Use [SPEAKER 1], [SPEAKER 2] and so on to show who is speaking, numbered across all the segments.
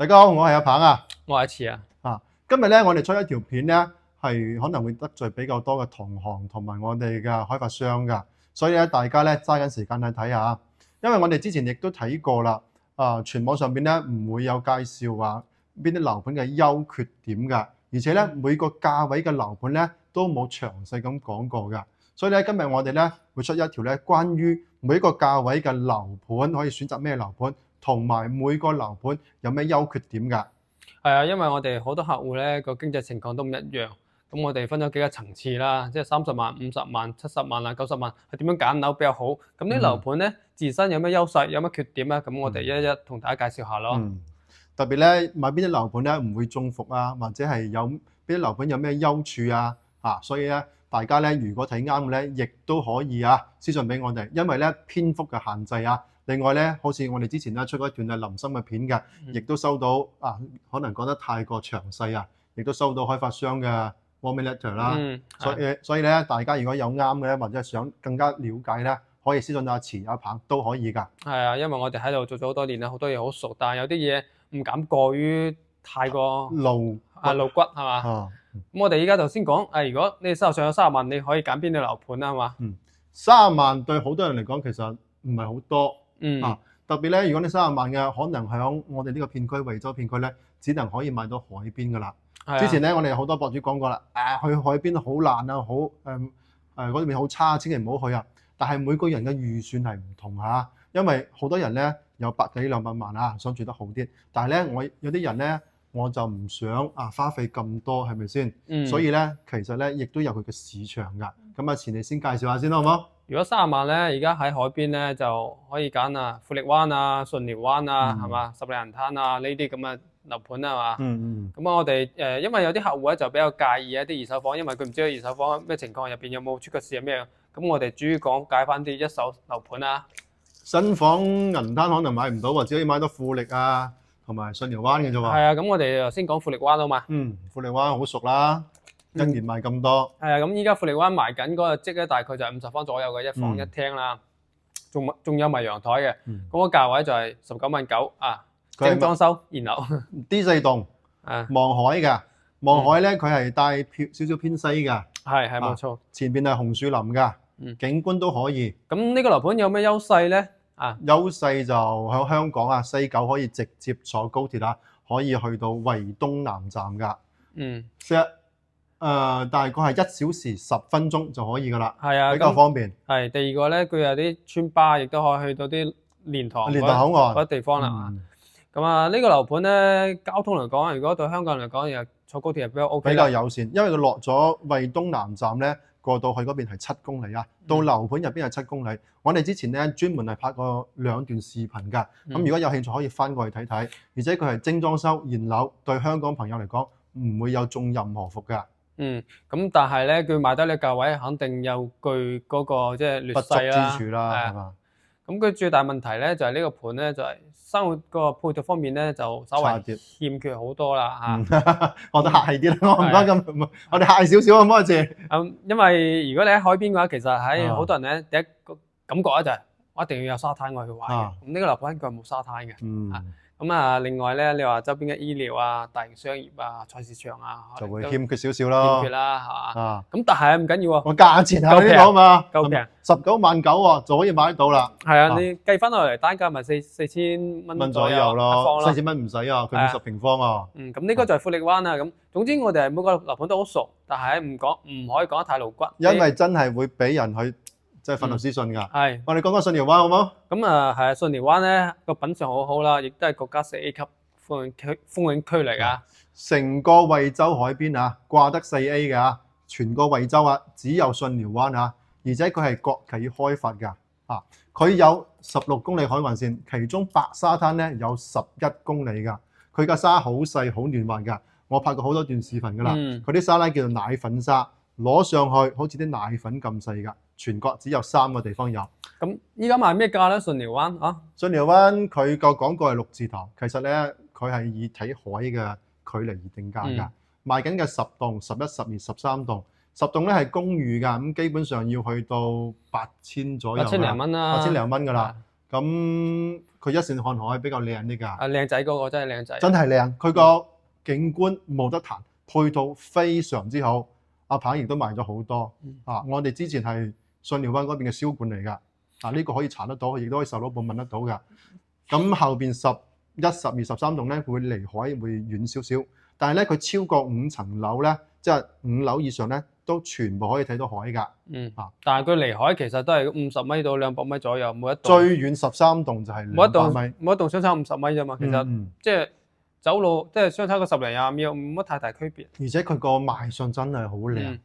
[SPEAKER 1] 大家好，我係阿鵬啊。
[SPEAKER 2] 我係一次啊。
[SPEAKER 1] 今日咧，我哋出一條片咧，係可能會得罪比較多嘅同行同埋我哋嘅開發商㗎，所以咧大家咧揸緊時間去睇下，因為我哋之前亦都睇過啦。全網上邊咧唔會有介紹話邊啲樓盤嘅優缺點㗎，而且咧每個價位嘅樓盤咧都冇詳細咁講過㗎，所以咧今日我哋咧會出一條咧關於每一個價位嘅樓盤可以選擇咩樓盤，同埋每個樓盤有咩優缺點㗎。
[SPEAKER 2] 係啊，因為我哋好多客戶咧個經濟情況都唔一樣，咁我哋分咗幾個層次啦，即係30萬、50萬、70萬啊、90萬，係點樣揀樓比較好？咁啲樓盤咧自身有咩優勢、有咩缺點啊？咁我哋一一同大家介紹下咯。
[SPEAKER 1] 特別咧買邊啲樓盤咧唔會中伏啊，或者係有邊啲樓盤有咩優處啊？所以咧大家咧如果睇啱嘅咧，亦都可以私信俾我哋，因為咧篇幅嘅限制啊。另外咧，好似我哋之前咧出過一段林森嘅片嘅，亦都收到可能講得太過詳細啊，亦都收到開發商嘅 warning letter 啦。所以咧，大家如果有啱嘅咧，或者係想更加了解咧，可以私信阿慈阿鵬都可以㗎。
[SPEAKER 2] 係啊，因為我哋喺度做咗好多年啦，好多嘢好熟，但係有啲嘢唔敢過於太過露骨係嘛？咁我哋依家就先講，如果你手上有30萬，你可以揀邊啲樓盤啊？係嘛
[SPEAKER 1] ？30萬對好多人嚟講其實唔係好多。特別咧，如果你30萬嘅，可能響我哋呢個片區惠州片區咧，只能可以買到海邊噶啦。之前咧，我哋好多博主講過啦，去海邊好爛啊，嗰邊好差，千祈唔好去啊。但係每個人嘅預算係唔同嚇，因為好多人咧有100幾200萬想住得好啲，但係咧我有啲人咧我就唔想花費咁多，係咪先？所以咧其實咧亦都有佢嘅市場㗎。咁前你先介紹下先好唔好？
[SPEAKER 2] 如果30萬咧，而家喺海邊咧就可以揀富力灣啊、順寮灣啊，係嘛？十里銀灘啊呢啲咁嘅樓盤啊，係嘛？咁我哋因為有啲客戶咧就比較介意一啲二手房，因為佢唔知道二手房咩情況，入邊有冇出過事啊咩？咁我哋主要講解翻啲一手樓盤啊。
[SPEAKER 1] 新房銀灘可能買唔到，或者可以買到富力啊，同埋順寮灣嘅啫喎。
[SPEAKER 2] 係啊，咁我哋就先講富力灣啊嘛。
[SPEAKER 1] 富力灣好熟啦。一年賣咁多，
[SPEAKER 2] 係啊，咁依家富力灣賣緊嗰個積咧，大概就係50方左右嘅，一房一廳啦，仲有埋陽台嘅，咁個價位就係19.9萬啊，整裝修現樓
[SPEAKER 1] D4 棟，望海嘅，望海咧佢係帶少少偏西嘅，
[SPEAKER 2] 係冇錯，
[SPEAKER 1] 前邊係紅樹林嘅，景觀都可以。
[SPEAKER 2] 咁呢個樓盤有咩優勢咧？
[SPEAKER 1] 優勢就喺香港西九可以直接坐高鐵可以去到惠東南站㗎。大概係1小時10分鐘就可以㗎啦，比較方便。
[SPEAKER 2] 係第二個咧，佢有啲村巴，亦都可以去到啲蓮塘口岸嗰啲地方啦。咁呢個樓盤咧，交通嚟講，如果對香港人嚟講，又坐高鐵係比較 OK，
[SPEAKER 1] 比較友善，因為佢落咗惠東南站咧，過到去嗰邊係7公里到樓盤入邊係7公里。我哋之前咧專門係拍過2段視頻㗎，咁如果有興趣可以翻過去睇睇。而且佢係精裝修現樓，對香港朋友嚟講唔會有中任何伏㗎。
[SPEAKER 2] 咁但係咧，佢買得呢個價位，肯定有具嗰個即係劣勢啦，
[SPEAKER 1] 不足之處啦，係嘛？
[SPEAKER 2] 咁佢最大問題咧就係呢個盤咧就係生活個配套方面咧就稍微欠缺好多啦
[SPEAKER 1] 我都客氣啲啦，我唔該咁，我哋客氣少少啊，唔該謝。
[SPEAKER 2] 因為如果你喺海邊嘅話，其實喺好多人咧第一個感覺咧就係我一定要有沙灘我去玩嘅。咁呢個樓盤佢係冇沙灘嘅。另外咧，你話周邊嘅醫療大型商業菜市場就
[SPEAKER 1] 會欠缺少少咯。
[SPEAKER 2] 欠缺啦，係嘛？咁但係唔緊要喎。
[SPEAKER 1] 我價錢係呢個嘛，
[SPEAKER 2] 夠平
[SPEAKER 1] ，19.9萬喎，就可以買得到啦。
[SPEAKER 2] 係啊，你計翻落嚟單價咪4,000蚊左右咯
[SPEAKER 1] ，4,000蚊唔使佢50平方
[SPEAKER 2] 咁呢個就係富力灣啦。咁總之我哋係每個樓盤都好熟，但係唔可以講得太露骨，
[SPEAKER 1] 因為真係會俾人去。即係憤怒私信㗎。我哋講講順寮灣好唔好？
[SPEAKER 2] 咁係順寮灣咧個品相好好啦，亦都係國家4A 級風景區嚟㗎。成
[SPEAKER 1] 個惠州海邊掛得4A 嘅全個惠州只有順寮灣而且佢係國企開發㗎佢有16公里海岸線，其中白沙灘咧有11公里㗎。佢嘅沙好細好嫩滑㗎，我拍過好多段視頻㗎啦。佢啲沙咧叫做奶粉沙，攞上去好似啲奶粉咁細㗎。全國只有3個地方有。
[SPEAKER 2] 咁依家賣咩價咧？順寮灣
[SPEAKER 1] 順寮灣佢個廣告係6字頭，其實咧佢係以睇海嘅距離而定價㗎。賣緊嘅10棟、11、12、13棟，10棟咧係公寓㗎，咁基本上要去到8000左右，8000零蚊啦，8000零蚊㗎啦。咁佢一線看海比較靚啲㗎。
[SPEAKER 2] 啊，靚仔嗰個真係靚仔，
[SPEAKER 1] 真係靚，佢個景觀冇得彈，配套非常之好。阿鵬亦都賣咗好多。我哋之前係巽寮灣嗰邊嘅銷冠嚟㗎。呢個可以查得到，亦都可以受到報問得到㗎。咁後邊11、12、13棟咧會離海會遠少少，但係咧佢超過5層樓咧，即係5樓以上咧，都全部可以睇到海㗎。
[SPEAKER 2] 但係佢離海其實都係50米到200米左右，每一棟。
[SPEAKER 1] 最遠13棟就係200米，
[SPEAKER 2] 每一棟相差50米啫嘛。其實即係走路即係相差個10零20米，冇乜太大區別。
[SPEAKER 1] 而且佢個賣相真係好靚，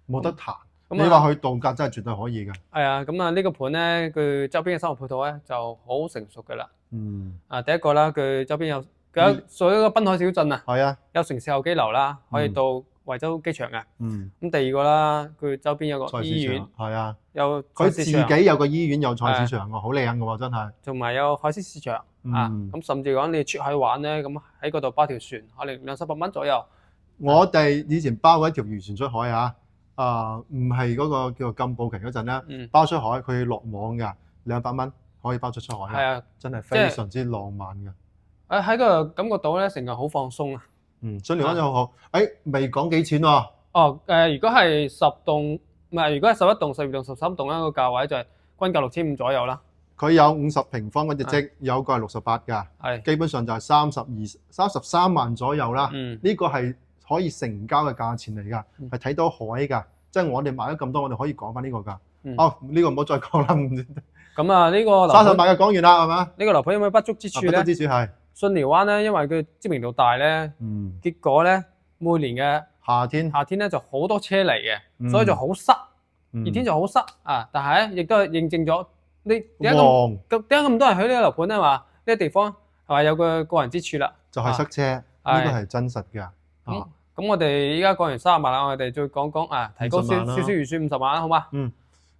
[SPEAKER 1] 冇得彈。你話去度假真係絕對可以㗎。
[SPEAKER 2] 係啊，咁啊呢個盤咧，佢周邊嘅生活配套咧就好成熟㗎啦。第一個啦，佢周邊有屬於一個濱海小鎮啊。
[SPEAKER 1] 係啊，
[SPEAKER 2] 有城市候機樓啦，可以到惠州機場嘅。咁第二個啦，佢周邊有個醫院。
[SPEAKER 1] 係啊，
[SPEAKER 2] 有
[SPEAKER 1] 佢自己有個醫院有菜市場喎，好靚㗎喎，真係。
[SPEAKER 2] 同埋有海鮮市場咁甚至講你出海玩咧，咁喺嗰度包條船，可能200-300蚊左右。
[SPEAKER 1] 我哋以前包過一條漁船出海啊。唔係嗰個叫做禁捕期嗰陣咧，包出海佢落網㗎，200蚊可以包出海。
[SPEAKER 2] 係啊，
[SPEAKER 1] 真係非常之浪漫㗎。
[SPEAKER 2] 喺個感覺到咧，成個好放鬆啊。
[SPEAKER 1] 巽寮灣就好好。未講幾錢喎？
[SPEAKER 2] 如果係10棟，唔係，如果係11棟、12棟、13棟咧，個價位就係均價6500左右啦。佢
[SPEAKER 1] 有50平方嗰隻積，有個係68㗎，基本上就係33萬左右啦。呢個係可以成交嘅價錢嚟㗎，係睇到海㗎，即係我哋買咗咁多，我哋可以講翻呢個㗎。呢個唔好再講啦。
[SPEAKER 2] 咁啊，呢個
[SPEAKER 1] 30萬嘅講完啦，係嘛？
[SPEAKER 2] 呢個樓盤有咩不足之處咧？
[SPEAKER 1] 不足之處係
[SPEAKER 2] 巽寮灣咧，因為佢知名度大咧，結果咧每年嘅夏天咧就好多車嚟嘅，所以就好塞。熱天就好塞啊！但係咧亦都係認證咗點解咁多人去呢個樓盤咧？話呢個地方係咪有個人之處啦？
[SPEAKER 1] 就係塞車，呢個係真實㗎。
[SPEAKER 2] 咁我哋依家講完30萬啦，我哋再講講提高少少預算50萬啦，好嘛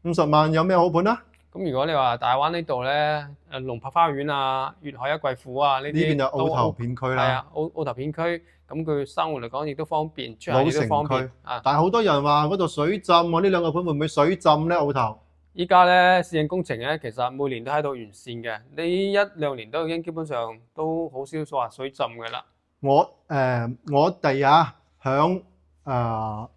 [SPEAKER 1] ？50萬有咩好盤啊？
[SPEAKER 2] 咁如果你話大灣呢度咧，龍柏花園啊、粵海一貴府啊呢啲，
[SPEAKER 1] 呢邊就澳頭片區啦。
[SPEAKER 2] 係啊，澳頭片區，咁佢生活嚟講亦都方便，出行亦都方便。
[SPEAKER 1] 但係好多人話嗰度水浸喎，呢兩個盤會唔會水浸咧？澳頭
[SPEAKER 2] 依家咧市政工程咧，其實每年都喺度完善嘅，呢1-2年都已經基本上都好少話水浸嘅啦。
[SPEAKER 1] 我哋響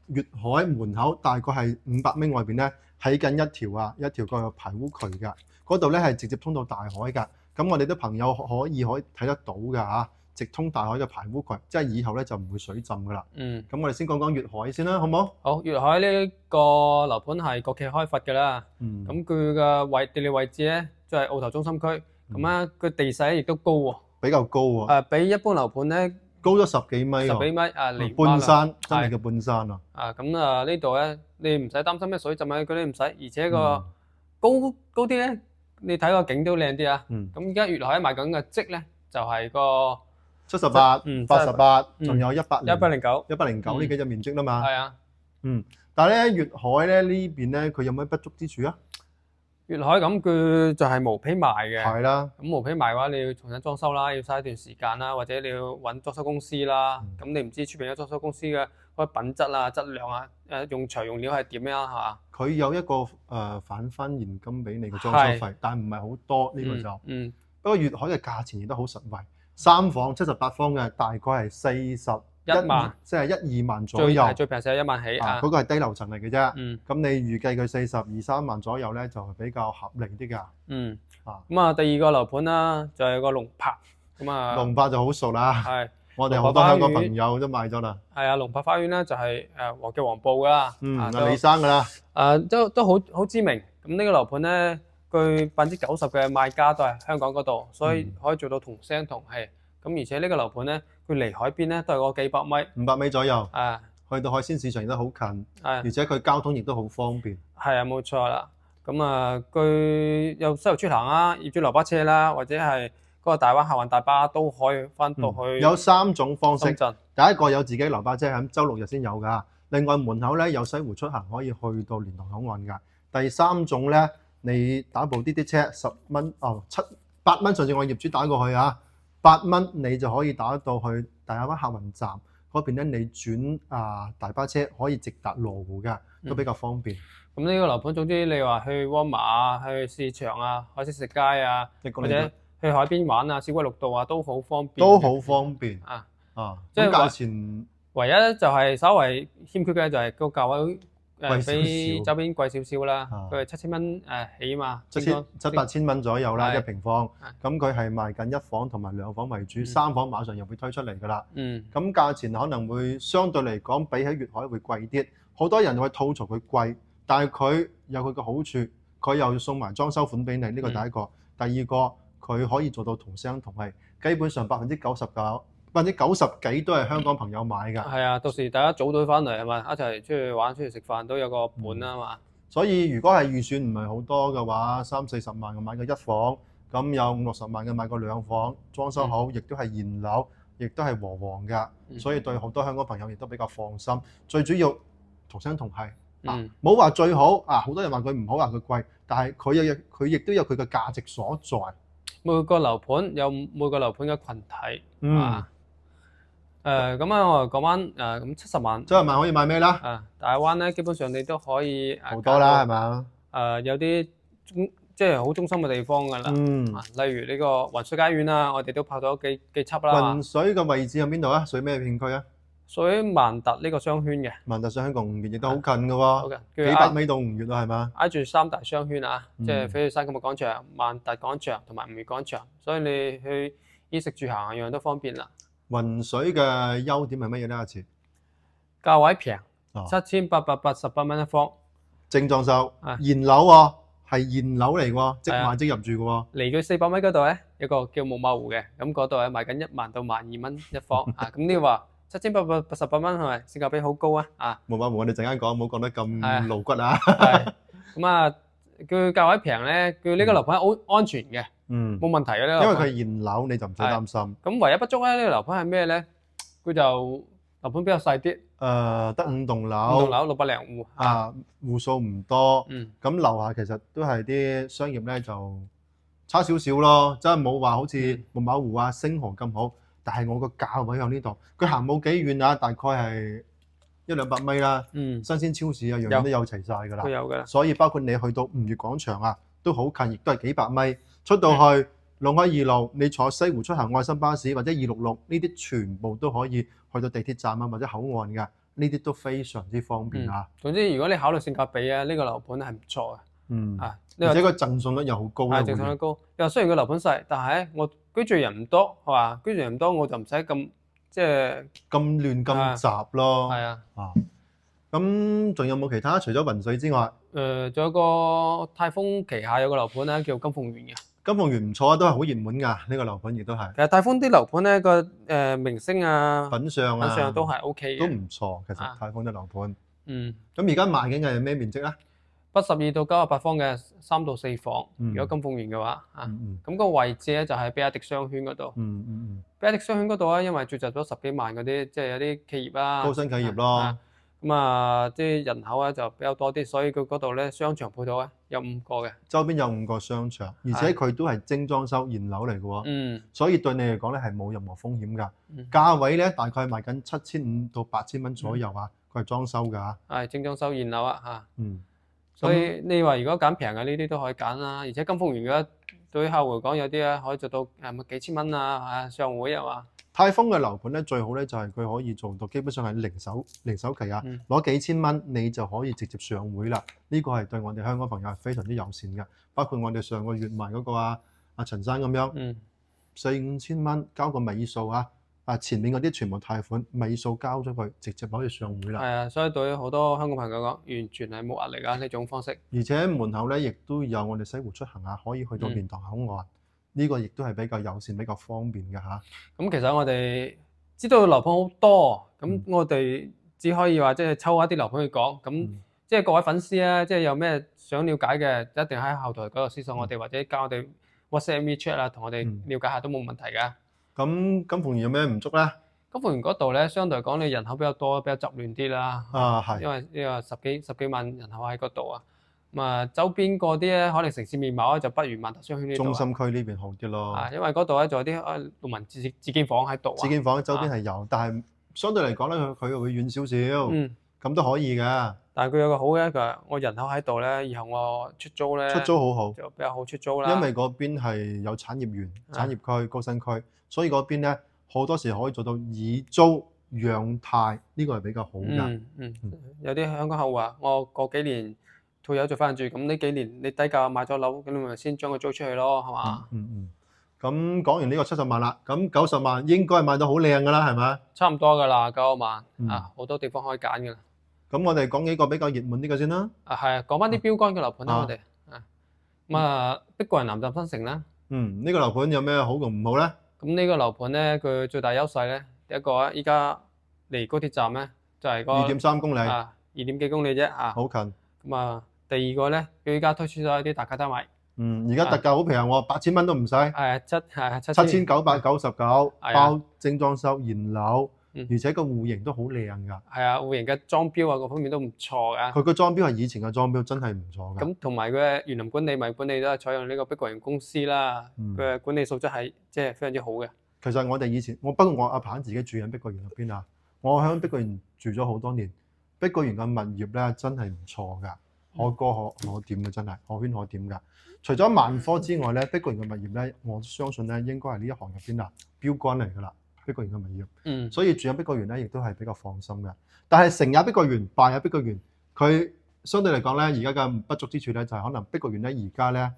[SPEAKER 1] 粵海門口大概係500米外邊咧，喺緊一條個排污渠㗎，嗰度咧係直接通到大海㗎。咁我哋啲朋友可以睇得到㗎嚇，直通大海嘅排污渠，即係以後咧就唔會水浸㗎啦。咁我哋先講講粵海先啦，好唔好？
[SPEAKER 2] 好，粵海呢個樓盤係國企開發㗎啦。咁佢嘅地理位置咧，就係澳頭中心區。咁啊，佢地勢亦都高喎，
[SPEAKER 1] 比較高喎。
[SPEAKER 2] 比一般樓盤咧
[SPEAKER 1] 高咗10幾米喎。
[SPEAKER 2] 10幾米離
[SPEAKER 1] 半山，真係叫半山啊！
[SPEAKER 2] 咁呢度咧，你唔使擔心咩水浸啊，嗰啲唔使，而且個高啲咧，你睇個景都靚啲啊！咁而家粵海賣緊嘅積咧，就係個
[SPEAKER 1] 78、88，仲有
[SPEAKER 2] 109
[SPEAKER 1] 呢幾隻面積啦嘛。
[SPEAKER 2] 係啊。
[SPEAKER 1] 但係咧粵海咧呢邊咧，佢有咩不足之處啊？
[SPEAKER 2] 粵海咁佢就係毛坯賣嘅。
[SPEAKER 1] 係啦。
[SPEAKER 2] 咁毛坯賣嘅話，你要重新裝修啦，要嘥一段時間啦，或者你要揾裝修公司啦。咁你唔知出邊嘅裝修公司嘅嗰個品質啊、質量啊、用材用料係點樣係嘛？
[SPEAKER 1] 佢有一個返翻現金俾你嘅裝修費，但係唔係好多呢個就。不過粵海嘅價錢亦都好實惠，3房78方嘅大概係41萬，即係1-2萬左右。
[SPEAKER 2] 最平係1萬起
[SPEAKER 1] 嗰個係低樓層嚟嘅啫。咁你預計佢42-43萬左右咧，就係比較合理啲㗎。
[SPEAKER 2] 咁第二個樓盤啦，就係個龍柏。
[SPEAKER 1] 龍柏就好熟啦。
[SPEAKER 2] 係。
[SPEAKER 1] 我哋好多香港朋友都買咗啦。
[SPEAKER 2] 係啊，龍柏花園咧就係黃記黃埔㗎啦。
[SPEAKER 1] 李生㗎啦。
[SPEAKER 2] 都好知名。咁呢個樓盤咧，佢90%嘅賣家都係香港嗰度，所以可以做到同聲同氣。咁而且呢個樓盤咧，佢離海邊咧都係個幾百米
[SPEAKER 1] ，500米左右。去到海鮮市場亦都好近。而且佢交通亦都好方便。
[SPEAKER 2] 係啊，冇錯啦。咁佢有西遊出行啦，業主留巴車啦，或者係嗰個大灣客運大巴都可以翻到去。
[SPEAKER 1] 有3種方式。第一個有自己留巴車，喺週6日先有㗎。另外門口咧有西湖出行，可以去到蓮塘口岸㗎。第3種咧，你打部滴滴車10蚊8蚊，上次我業主打過去8蚊你就可以打到去大灣客運站嗰邊咧，你轉大巴車可以直達羅湖㗎，都比較方便。
[SPEAKER 2] 咁呢個樓盤總之你話去沃馬啊、去市場啊、海鮮食街啊，或者去去海邊玩啊，小龜綠道啊，都好方便。
[SPEAKER 1] 都好方便
[SPEAKER 2] 啊！
[SPEAKER 1] 即係價錢
[SPEAKER 2] 唯一就係稍為欠缺嘅就係個價位比周邊貴少少啦。佢係7000蚊起嘛
[SPEAKER 1] ，7、8千蚊左右啦1平方。咁佢係賣緊1房同埋2房為主，3房馬上又會推出嚟㗎啦。咁價錢可能會相對嚟講比起粵海會貴啲。好多人會吐槽佢貴，但係佢有佢嘅好處，佢又要送埋裝修款俾你，呢個第一個。第二個佢可以做到同聲同氣，基本上90%幾都係香港朋友買㗎。
[SPEAKER 2] 係啊，到時大家組隊翻嚟係咪一齊出去玩、出去食飯都有個伴啊嘛。
[SPEAKER 1] 所以如果係預算唔係好多嘅話，30-40萬嘅買個1房，咁有50-60萬嘅買個2房，裝修好，亦都係現樓，亦都係和黃㗎，所以對好多香港朋友亦都比較放心。最主要同聲同氣，冇話最好啊！好多人話佢唔好，話佢貴，但係佢亦都有佢嘅價值所在。
[SPEAKER 2] 每個樓盤有每個樓盤嘅群體啊。咁我講翻咁70萬
[SPEAKER 1] 可以買咩啦？
[SPEAKER 2] 大灣咧基本上你都可以
[SPEAKER 1] 好多啦，係嘛？
[SPEAKER 2] 有啲即係好中心嘅地方㗎啦。例如呢個雲水街苑啊，我哋都拍咗幾輯啦。
[SPEAKER 1] 雲水嘅位置喺邊度啊？屬於咩片區啊？
[SPEAKER 2] 屬於萬達呢個商圈嘅。
[SPEAKER 1] 萬達商圈同吳園亦都好近㗎喎。好近，幾百米到吳園啊，係嘛？
[SPEAKER 2] 挨住3大商圈啊，即係翡翠山購物廣場、萬達廣場同埋吳園廣場，所以你去衣食住行樣樣都方便啦。
[SPEAKER 1] 雲水嘅優點係乜嘢呢？阿慈，
[SPEAKER 2] 價位平，7888蚊1方，
[SPEAKER 1] 精裝修，現樓喎，係現樓嚟喎，即買即入住嘅喎。
[SPEAKER 2] 離佢400米嗰度咧，有個叫木馬湖嘅，咁嗰度咧賣緊1萬到12000蚊1方咁你話7888蚊係咪性價比好高啊？
[SPEAKER 1] 木馬湖我哋陣間講，唔好講得咁露骨啊。
[SPEAKER 2] 咁佢價位平咧，佢呢個樓盤好安全嘅，冇問題嘅呢。
[SPEAKER 1] 因為佢係現樓，你就唔使擔心。
[SPEAKER 2] 咁唯一不足咧，呢個樓盤係咩咧？佢就樓盤比較細啲，
[SPEAKER 1] 得5棟樓
[SPEAKER 2] ，5棟樓600零戶，
[SPEAKER 1] 戶數唔多。咁樓下其實都係啲商業咧，就差少少咯，真係冇話好似木馬湖啊、星河咁好。但係我個價位喺呢度，佢行冇幾遠啊，大概係100-200米啦。新鮮超市啊，樣樣都有齊晒㗎啦。
[SPEAKER 2] 都有㗎啦。
[SPEAKER 1] 所以包括你去到吳悅廣場啊，都好近，亦都係幾百米。出到去龍海2路，你坐西湖出行愛心巴士或者266呢啲，全部都可以去到地鐵站啊或者口岸㗎。呢啲都非常之方便啊。
[SPEAKER 2] 總之，如果你考慮性價比啊，呢個樓盤係唔錯嘅。
[SPEAKER 1] 而且個贈送率又好高啦。
[SPEAKER 2] 贈送率高。又雖然個樓盤細，但係我居住人唔多，係嘛？居住人唔多，我就唔使咁即係
[SPEAKER 1] 咁亂咁雜咯。
[SPEAKER 2] 係啊。
[SPEAKER 1] 咁仲有冇其他？除咗雲水之外，
[SPEAKER 2] 仲有個泰豐旗下有個樓盤咧，叫金鳳園嘅。
[SPEAKER 1] 金鳳園唔錯啊，都係好熱門㗎。呢個樓盤亦都係。
[SPEAKER 2] 其實泰豐啲樓盤咧個明星啊、
[SPEAKER 1] 品相
[SPEAKER 2] 都係 OK 嘅，
[SPEAKER 1] 都唔錯。其實泰豐啲樓盤。
[SPEAKER 2] 咁
[SPEAKER 1] 而家賣緊嘅係咩面積咧
[SPEAKER 2] ？82到98方嘅3到4房。如果金鳳園嘅話，咁個位置咧就係比亞迪商圈嗰度。比亞迪商圈嗰度啊，因為聚集咗10幾萬嗰啲，即係有啲企業啦，
[SPEAKER 1] 高新企業咯。
[SPEAKER 2] 咁即係人口咧就比較多啲，所以佢嗰度咧商場配套咧有5個嘅，
[SPEAKER 1] 周邊有5個商場，而且佢都係精裝修現樓嚟嘅喎。所以對你嚟講咧係冇任何風險㗎。價位咧大概賣緊7500到8000蚊左右啊，佢係裝修㗎。
[SPEAKER 2] 係精裝修現樓啊。所以你話如果揀平嘅呢啲都可以揀啦，而且金鳳園嘅對於客戶嚟講有啲咧可以做到幾千蚊啊，上會係嘛？
[SPEAKER 1] 泰豐嘅樓盤咧最好咧就係佢可以做到基本上係零首期啊，攞幾千蚊你就可以直接上會啦。呢個係對我哋香港朋友係非常之友善嘅。包括我哋上個月賣嗰個阿陳生咁樣，4-5千蚊交個尾數前面嗰啲全部貸款尾數交咗佢，直接可以上會啦。
[SPEAKER 2] 係啊，所以對於好多香港朋友講，完全係冇壓力啊呢種方式。
[SPEAKER 1] 而且門口咧亦都有我哋西湖出行啊，可以去到蓮塘口岸。呢個亦都係比較友善、比較方便嘅嚇。
[SPEAKER 2] 咁其實我哋知道樓盤好多，咁我哋只可以話即係抽一啲樓盤去講。咁即係各位粉絲啊，即係有咩想了解嘅，一定喺後台嗰度私信我哋，或者加我哋 WhatsApp WeChat 啦，同我哋了解下都冇問題㗎。
[SPEAKER 1] 咁金鳳園有咩唔足咧？
[SPEAKER 2] 金鳳園嗰度咧，相對嚟講你人口比較多，比較雜亂啲啦。
[SPEAKER 1] 係。因為
[SPEAKER 2] 呢個十幾萬人口喺嗰度啊。周邊嗰啲咧，可能城市面貌咧就不如萬達商圈呢度。
[SPEAKER 1] 中心區呢邊好啲咯。
[SPEAKER 2] 因為嗰度咧仲有啲農民自建房喺度。
[SPEAKER 1] 自建房周邊係有，但係相對嚟講咧，佢會遠少少。咁都可以嘅。
[SPEAKER 2] 但係佢有個好嘅，佢話我人口喺度咧，以後我出租咧，
[SPEAKER 1] 出租好好，
[SPEAKER 2] 就比較好出租啦。
[SPEAKER 1] 因為嗰邊係有產業園、產業區、高新區，所以嗰邊咧好多時可以做到以租養貸，呢個係比較好㗎。
[SPEAKER 2] 有啲香港客戶話，我過幾年退休再翻住，咁呢幾年你低價買咗樓，咁你咪先將佢租出去咯，係嘛？
[SPEAKER 1] 咁講完呢個70萬啦，咁90萬應該係賣到好靚㗎啦，係咪？
[SPEAKER 2] 差唔多㗎啦，90萬好多地方可以揀㗎啦。
[SPEAKER 1] 咁我哋講幾個比較熱門啲嘅先啦。
[SPEAKER 2] 係講翻啲標杆嘅樓盤啦，我哋碧桂園南站新城啦。
[SPEAKER 1] 呢個樓盤有咩好同唔好咧？
[SPEAKER 2] 咁呢個樓盤咧，佢最大優勢咧，第一個啊，依家離高鐵站咧就係
[SPEAKER 1] 2.3公里
[SPEAKER 2] 2點幾公里啫
[SPEAKER 1] 好近。
[SPEAKER 2] 咁第二個咧，佢依家推出咗一啲特價單位。
[SPEAKER 1] 而家特價好平喎，8000蚊都唔使。7999包精裝修現樓，而且個戶型都好靚㗎。
[SPEAKER 2] 係啊，戶型嘅裝標啊，各方面都唔錯㗎。
[SPEAKER 1] 佢個裝標係以前嘅裝標，真係唔錯㗎。
[SPEAKER 2] 咁同埋佢嘅園林管理、物業管理都係採用呢個碧桂園公司啦。佢嘅管理素質係即係非常之好嘅。
[SPEAKER 1] 其實我哋以前，不過我阿鵬自己住喺碧桂園入邊啊，我喺碧桂園住咗好多年，碧桂園嘅物業咧真係唔錯㗎，可歌可點嘅，真係可圈可點㗎。除咗萬科之外咧，碧桂園嘅物業咧，我相信咧應該係呢一行入邊標杆嚟㗎啦。碧桂園嘅物業，所以住喺碧桂園咧，亦都係比較放心嘅。但係成也碧桂園，敗也碧桂園，佢相對嚟講咧，而家嘅不足之處咧，就係可能碧桂園咧而家咧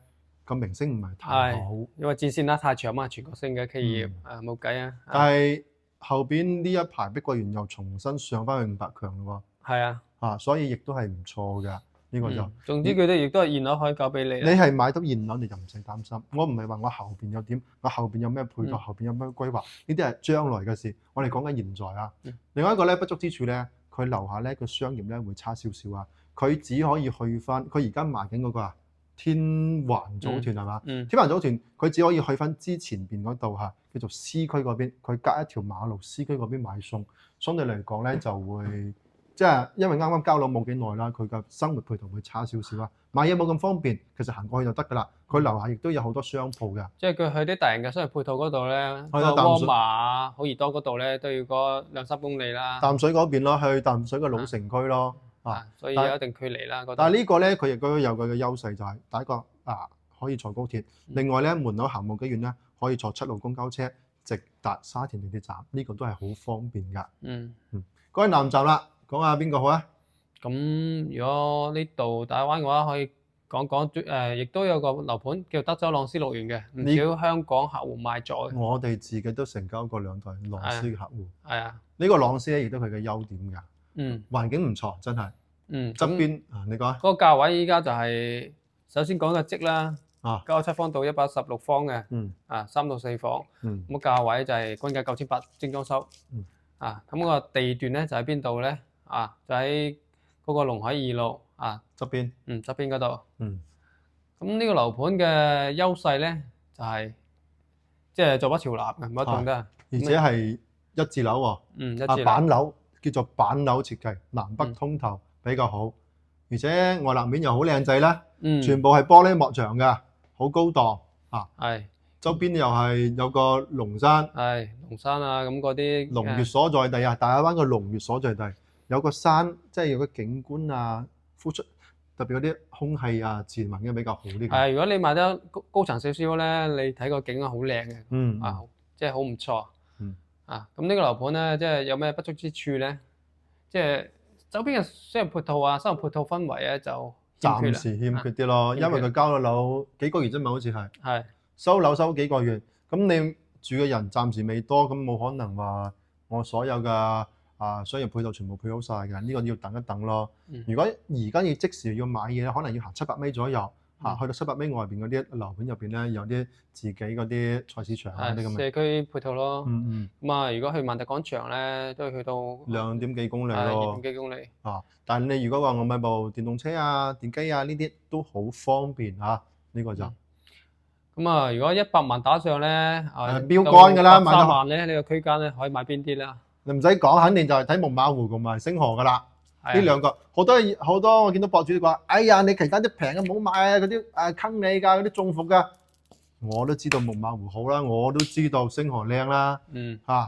[SPEAKER 1] 個名聲唔係太好，
[SPEAKER 2] 因為戰線拉太長嘛，全國性嘅企業冇計啊。
[SPEAKER 1] 但係後邊呢一排碧桂園又重新上翻去500強咯喎。
[SPEAKER 2] 係啊，
[SPEAKER 1] 所以亦都係唔錯㗎。呢個就
[SPEAKER 2] 總之佢哋亦都係現樓可以交俾你。
[SPEAKER 1] 你係買到現樓，你就唔使擔心。我唔係話我後邊有點，我後邊有咩配套，後邊有咩規劃，呢啲係將來嘅事。我哋講緊現在啊。另外一個咧不足之處咧，佢樓下咧個商業咧會差少少啊。佢只可以去翻，佢而家賣緊嗰個天環組團係嘛？天環組團佢只可以去翻之前邊嗰度叫做 C 區嗰邊，佢隔一條馬路 C 區嗰邊買餸，相對嚟講咧就會。即係因為啱啱交樓冇幾耐啦，佢嘅生活配套會差少少啊，買嘢冇咁方便，其實行過去就得㗎啦。佢樓下亦都有好多商鋪㗎。即係佢去啲大型嘅商業配套嗰度咧，個沃爾瑪、好易多嗰度咧都要個2-3公里啦。淡水嗰邊咯，去淡水嘅老城區咯。所以有一定距離啦。但係呢個咧，佢亦都有佢嘅優勢，就係第一個可以坐高鐵，另外咧門口行冇幾遠咧，可以坐7路公交車直達沙田地鐵站，呢個都係好方便㗎。嗰個南站啦。講下邊個好啊？咁如果呢度大灣嘅話，可以講講亦都有個樓盤叫德州朗詩樂園嘅，唔少香港客戶買咗。我哋自己都成交過2台朗詩嘅客戶。係啊，呢個朗詩咧亦都係佢嘅優點㗎。環境唔錯，真係。側邊你講。嗰個價位依家就係首先講個積啦。97方到116方嘅。3到4房。咁價位就係均價9800精裝修。咁個地段咧就喺邊度咧？就喺嗰個龍海2路側邊，側邊嗰度。咁呢個樓盤嘅優勢咧就係即係坐北朝南嘅，冇得動得。而且係一字樓喎，板樓叫做板樓設計，南北通透比較好。而且外立面又好靚仔啦，全部係玻璃幕牆㗎，好高檔。周邊又係有個龍山，龍山咁嗰啲龍穴所在地大亞灣個龍穴所在地。有個山，即係有個景觀呼出特別嗰啲空氣自然環境比較好啲。如果你買得高層少少咧，你睇個景好靚嘅，即係好唔錯。咁呢個樓盤咧，即係有咩不足之處咧？即係周邊嘅商業配套生活配套氛圍咧，就暫時欠缺啲咯。因為佢交咗樓幾個月啫嘛，好似係收樓收幾個月，咁你住嘅人暫時未多，咁冇可能話我所有嘅。商業配套全部配好晒嘅，呢個要等一等咯。如果而家要即時要買嘢，可能要行700米左右，去到700米外邊嗰啲樓盤入邊咧，有啲自己嗰啲菜市場嗰啲咁嘅社區配套咯。咁如果去萬達廣場咧，都要去到2點幾公里咯。2點幾公里。但係你如果話我買部電動車電機呢啲都好方便呢個就。咁如果100萬打上咧，標杆㗎啦，買3萬咧，呢個區間咧可以買邊啲啦？你唔使講，肯定就係睇蒙馬湖同埋星河噶啦。呢兩個好多，我見到博主話：哎呀，你其他啲平嘅唔好買嗰啲坑你㗎，嗰啲中伏㗎。我都知道蒙馬湖好啦，我都知道星河靚啦。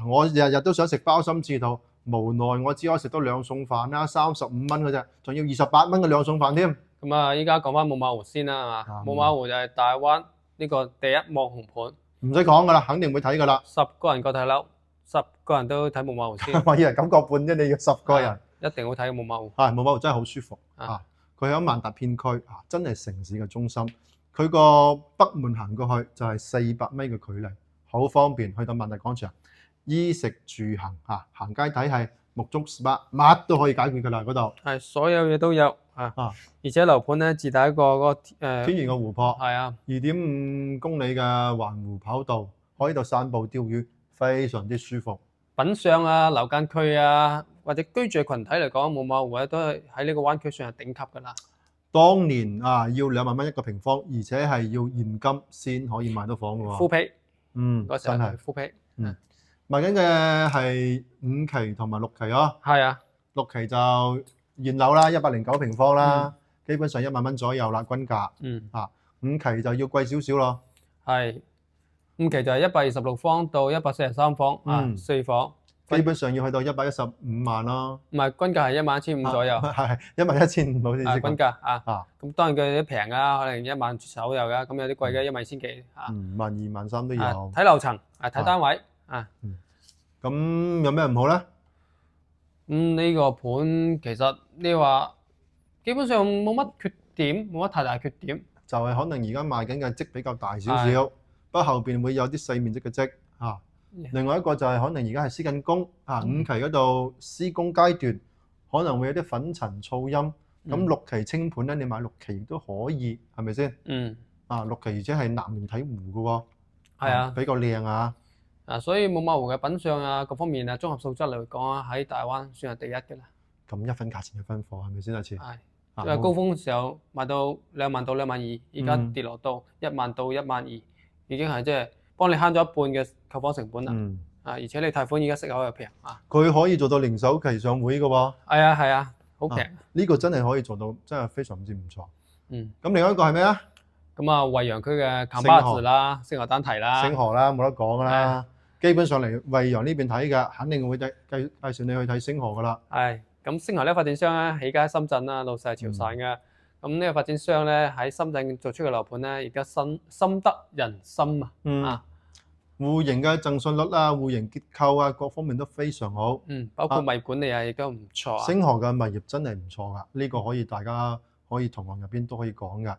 [SPEAKER 1] 我日日都想食鮑參翅肚，無奈我只可以食到兩餸飯啦，35蚊嘅啫，仲要28蚊嘅兩餸飯添。
[SPEAKER 2] 咁啊，依家講翻冇馬湖先啦，係嘛？冇馬湖就係大灣呢個第一網紅盤，
[SPEAKER 1] 唔使講噶啦，肯定會睇噶啦。
[SPEAKER 2] 10個人過睇樓，10個人都睇冇馬湖先。
[SPEAKER 1] 我以為9個半啫，你要10個人，
[SPEAKER 2] 一定會睇冇馬湖。
[SPEAKER 1] 係冇馬湖真係好舒服啊！佢喺萬達片區啊，真係城市嘅中心。佢個北門行過去就係400米嘅距離，好方便去到萬達廣場。衣食住行啊，行街睇戲、沐足 SPA， 乜都可以解決㗎啦嗰度。
[SPEAKER 2] 係所有嘢都有啊！而且樓盤咧自帶一個嗰個
[SPEAKER 1] 天然嘅湖泊，
[SPEAKER 2] 係啊
[SPEAKER 1] ，2.5公里嘅環湖跑道，可以度散步釣魚，非常之舒服。
[SPEAKER 2] 品相啊、樓間區啊，或者居住群體嚟講，冇馬湖咧都係喺呢個灣區算係頂級㗎啦。
[SPEAKER 1] 當年啊，要2萬蚊一個平方，而且係要現金先可以買到房㗎喎。
[SPEAKER 2] 敷皮，
[SPEAKER 1] 嗰
[SPEAKER 2] 時候係敷皮。
[SPEAKER 1] 賣緊嘅係5期同埋6期咯。
[SPEAKER 2] 係啊
[SPEAKER 1] ，6期就現樓啦，109平方啦，基本上1萬蚊左右啦，均價。5期就要貴少少咯。
[SPEAKER 2] 係，5期就係126方到143方4房，
[SPEAKER 1] 基本上要去到115萬咯。
[SPEAKER 2] 唔係，均價係11500左右。
[SPEAKER 1] 係11500，好似先。
[SPEAKER 2] 均價啊。咁當然佢有啲平啊，可能1萬出手有㗎，咁有啲貴嘅12000幾嚇。
[SPEAKER 1] 12000、13000都有。
[SPEAKER 2] 睇樓層，睇單位。
[SPEAKER 1] 咁有咩唔好咧？
[SPEAKER 2] 呢個盤其實你話基本上冇乜缺點，冇乜太大缺點。
[SPEAKER 1] 就係可能而家賣緊嘅積比較大少少，不過後邊會有啲細面積嘅積嚇。另外一個就係可能而家係施緊工5期嗰度施工階段，可能會有啲粉塵噪音。咁6期清盤咧，你買6期亦都可以，係咪先？6期而且係南面睇湖嘅喎。
[SPEAKER 2] 係啊，
[SPEAKER 1] 比較靚啊！
[SPEAKER 2] 所以冇馬湖嘅品相啊，各方面啊，綜合素質嚟講啊，喺大灣算係第一嘅啦。
[SPEAKER 1] 咁一分價錢一分貨，係咪先阿次？
[SPEAKER 2] 係。因為高峰時候賣到2萬到22000，而家跌落到1萬到12000，已經係即係幫你慳咗一半嘅購房成本啦。而且你貸款而家息口又平啊。
[SPEAKER 1] 佢可以做到零首期上會嘅喎。
[SPEAKER 2] 係啊，好平。
[SPEAKER 1] 呢個真係可以做到，真係非常之唔錯。咁另外一個係咩啊？
[SPEAKER 2] 咁啊，惠陽區嘅坎巴治啦，星河丹提啦。
[SPEAKER 1] 星河啦，冇得講啦。基本上嚟惠陽呢邊睇嘅，肯定會介紹你去睇星河㗎啦。
[SPEAKER 2] 係。咁星河呢個發展商咧起家喺深圳啦，老細係潮汕嘅。咁呢個發展商咧喺深圳做出嘅樓盤咧，而家深得人心啊！
[SPEAKER 1] 戶型嘅贈信率啊、戶型結構啊，各方面都非常好。
[SPEAKER 2] 包括物業管理啊，亦都唔錯。
[SPEAKER 1] 星河嘅物業真係唔錯㗎，呢個可以大家可以同行入邊都可以講㗎。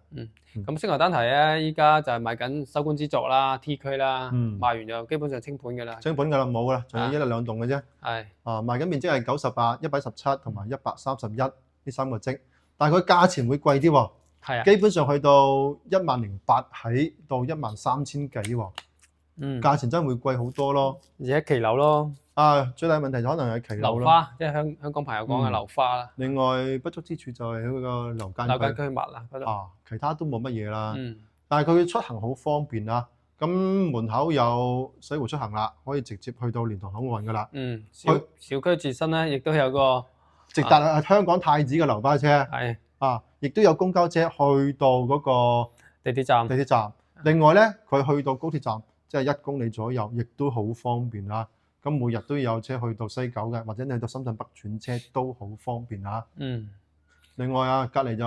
[SPEAKER 2] 咁星河丹提咧，依家就係賣緊收官之作啦、T 區啦，賣完就基本上清盤㗎啦。
[SPEAKER 1] 清盤㗎啦，冇㗎啦，仲有1、2棟嘅啫。
[SPEAKER 2] 係。
[SPEAKER 1] 賣緊面積係98、117同埋131呢3個積，但係佢價錢會貴啲喎。
[SPEAKER 2] 係啊。
[SPEAKER 1] 基本上去到18000起到13000幾喎。價錢真係會貴好多咯。
[SPEAKER 2] 而且騎樓咯。
[SPEAKER 1] 最大問題可能係騎樓咯。
[SPEAKER 2] 樓花，即係香港朋友講嘅樓花啦。
[SPEAKER 1] 另外不足之處就係佢個樓間
[SPEAKER 2] 區密啦嗰度。
[SPEAKER 1] 其他都冇乜嘢啦。但係佢出行好方便啊。咁門口有水湖出行啦，可以直接去到蓮塘口岸㗎啦。
[SPEAKER 2] 小區自身咧，亦都有個
[SPEAKER 1] 直達香港太子嘅樓巴車。係。亦都有公交車去到嗰個
[SPEAKER 2] 地鐵站。
[SPEAKER 1] 另外咧，佢去到高鐵站，即係1公里左右，亦都好方便啦。咁每日都有車去到西九嘅，或者你去到深圳北轉車都好方便啊。另外隔離就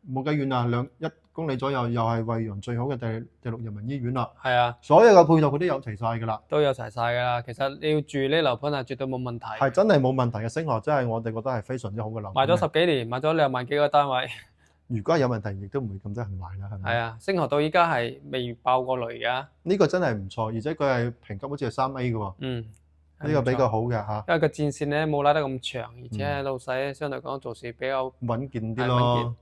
[SPEAKER 1] 冇幾遠啊，1公里左右又係惠陽最好嘅第6人民醫院啦。係啊，所有嘅配套佢都有齊晒㗎啦。都有齊晒㗎啦。其實你要住呢樓盤係絕對冇問題。係真係冇問題嘅，星河真係我哋覺得係非常之好嘅樓盤。賣咗10幾年，賣咗2萬幾個單位。如果有問題，亦都唔會咁多人買啦，係咪？係啊，星河到依家係未爆過雷㗎。呢個真係唔錯，而且佢係評級好似係3A 嘅喎。呢個比較好嘅嚇。因為個戰線咧冇拉得咁長，而且老細相對講做事比較穩健啲咯。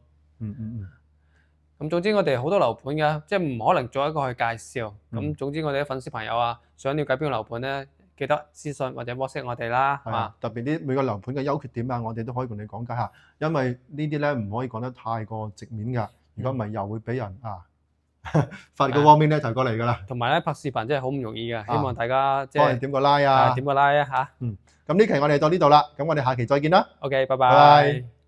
[SPEAKER 1] 咁總之我哋好多樓盤㗎，即係唔可能做一個去介紹。咁總之我哋啲粉絲朋友啊，想了解邊個樓盤咧，記得私信或者 WhatsApp 我哋啦。特別啲每個樓盤嘅優缺點啊，我哋都可以同你講解下。因為呢啲咧唔可以講得太過直面㗎，如果唔係又會俾人發個 warning 咧就過嚟㗎啦。同埋咧拍視頻真係好唔容易㗎，希望大家即係點個 like 啊，點個 like 啊嚇。咁呢期我哋到呢度啦，咁我哋下期再見啦。OK，拜拜。